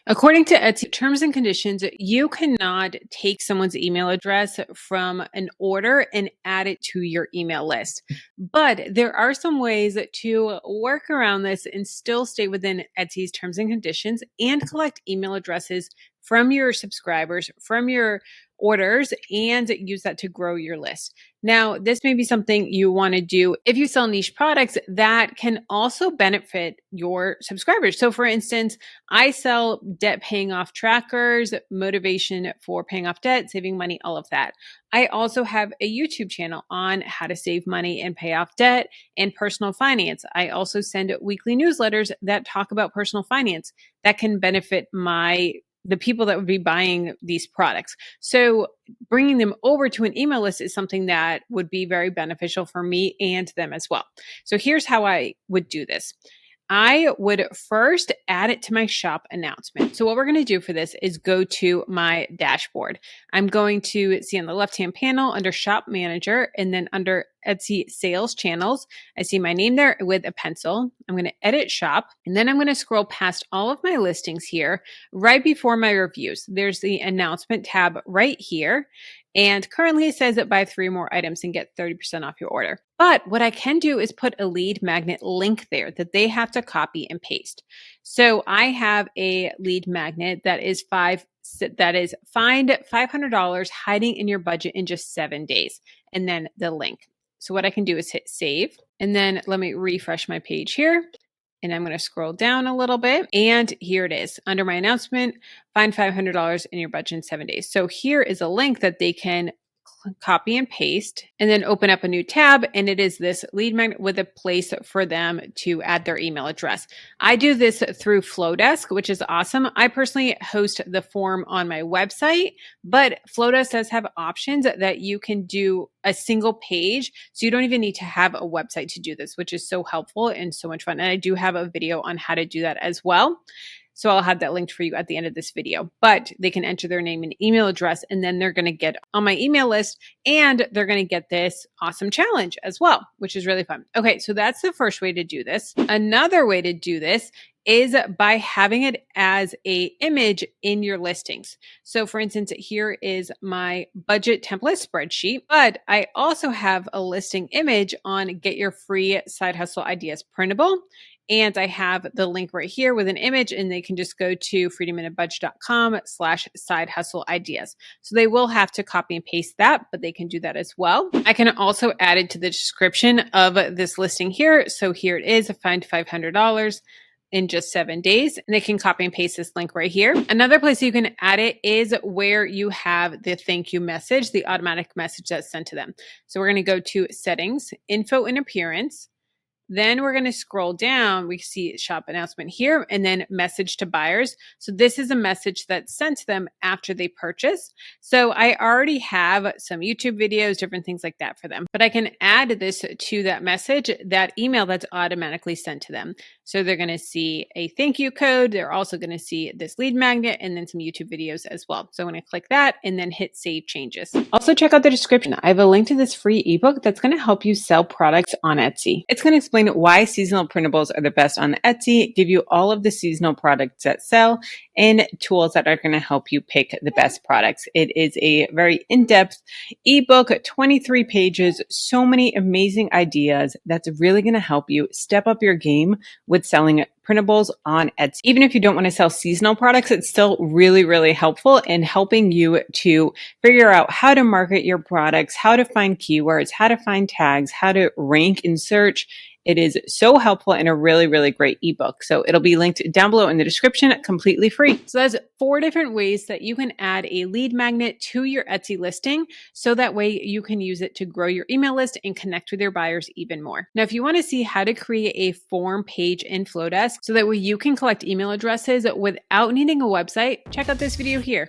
According to Etsy terms and conditions, you cannot take someone's email address from an order and add it to your email list. But there are some ways to work around this and still stay within Etsy's terms and conditions and collect email addresses from your subscribers, from your orders, and use that to grow your list. Now, this may be something you want to do if you sell niche products that can also benefit your subscribers. So, for instance, I sell debt paying off trackers, motivation for paying off debt, saving money, all of that. I also have a YouTube channel on how to save money and pay off debt and personal finance. I also send weekly newsletters that talk about personal finance that can benefit the people that would be buying these products. So bringing them over to an email list is something that would be very beneficial for me and them as well. So here's how I would do this. I would first add it to my shop announcement. So what we're going to do for this is go to my dashboard. I'm going to see on the left-hand panel under Shop Manager, and then under Etsy Sales Channels, I see my name there with a pencil. I'm going to edit shop, and then I'm going to scroll past all of my listings here right before my reviews. There's the announcement tab right here. And currently it says that buy 3 more items and get 30% off your order. But what I can do is put a lead magnet link there that they have to copy and paste. So I have a lead magnet that is find $500 hiding in your budget in just 7 days, and then the link. So what I can do is hit save, and then let me refresh my page here. And I'm going to scroll down a little bit. And here it is. Under my announcement, find $500 in your budget in 7 days. So here is a link that they can copy and paste and then open up a new tab. And it is this lead magnet with a place for them to add their email address. I do this through Flowdesk, which is awesome. I personally host the form on my website, but Flowdesk does have options that you can do a single page. So you don't even need to have a website to do this, which is so helpful and so much fun. And I do have a video on how to do that as well. So I'll have that linked for you at the end of this video, but they can enter their name and email address, and then they're going to get on my email list, and they're going to get this awesome challenge as well, which is really fun. Okay. So that's the first way to do this. Another way to do this is by having it as a image in your listings. So for instance, here is my budget template spreadsheet, but I also have a listing image on Get Your Free Side Hustle Ideas printable. And I have the link right here with an image, and they can just go to freedominabudget.com/side hustle ideas. So they will have to copy and paste that, but they can do that as well. I can also add it to the description of this listing here. So here it is, find $500 in just 7 days. And they can copy and paste this link right here. Another place you can add it is where you have the thank you message, the automatic message that's sent to them. So we're going to go to settings, info and appearance. Then we're going to scroll down. We see shop announcement here, and then message to buyers. So this is a message that's sent to them after they purchase. So I already have some YouTube videos, different things like that for them, but I can add this to that message, that email that's automatically sent to them. So they're going to see a thank you code. They're also going to see this lead magnet and then some YouTube videos as well. So I'm going to click that and then hit save changes. Also check out the description. I have a link to this free ebook that's going to help you sell products on Etsy. It's going to explain why seasonal printables are the best on Etsy, give you all of the seasonal products that sell, and tools that are going to help you pick the best products. It is a very in-depth ebook, 23 pages, so many amazing ideas that's really going to help you step up your game with selling printables on Etsy. Even if you don't want to sell seasonal products, it's still really, really helpful in helping you to figure out how to market your products, how to find keywords, how to find tags, how to rank in search. It is so helpful and a really, really great ebook. So it'll be linked down below in the description, completely free. So that's 4 different ways that you can add a lead magnet to your Etsy listing. So that way you can use it to grow your email list and connect with your buyers even more. Now, if you want to see how to create a form page in Flowdesk so that way you can collect email addresses without needing a website, check out this video here.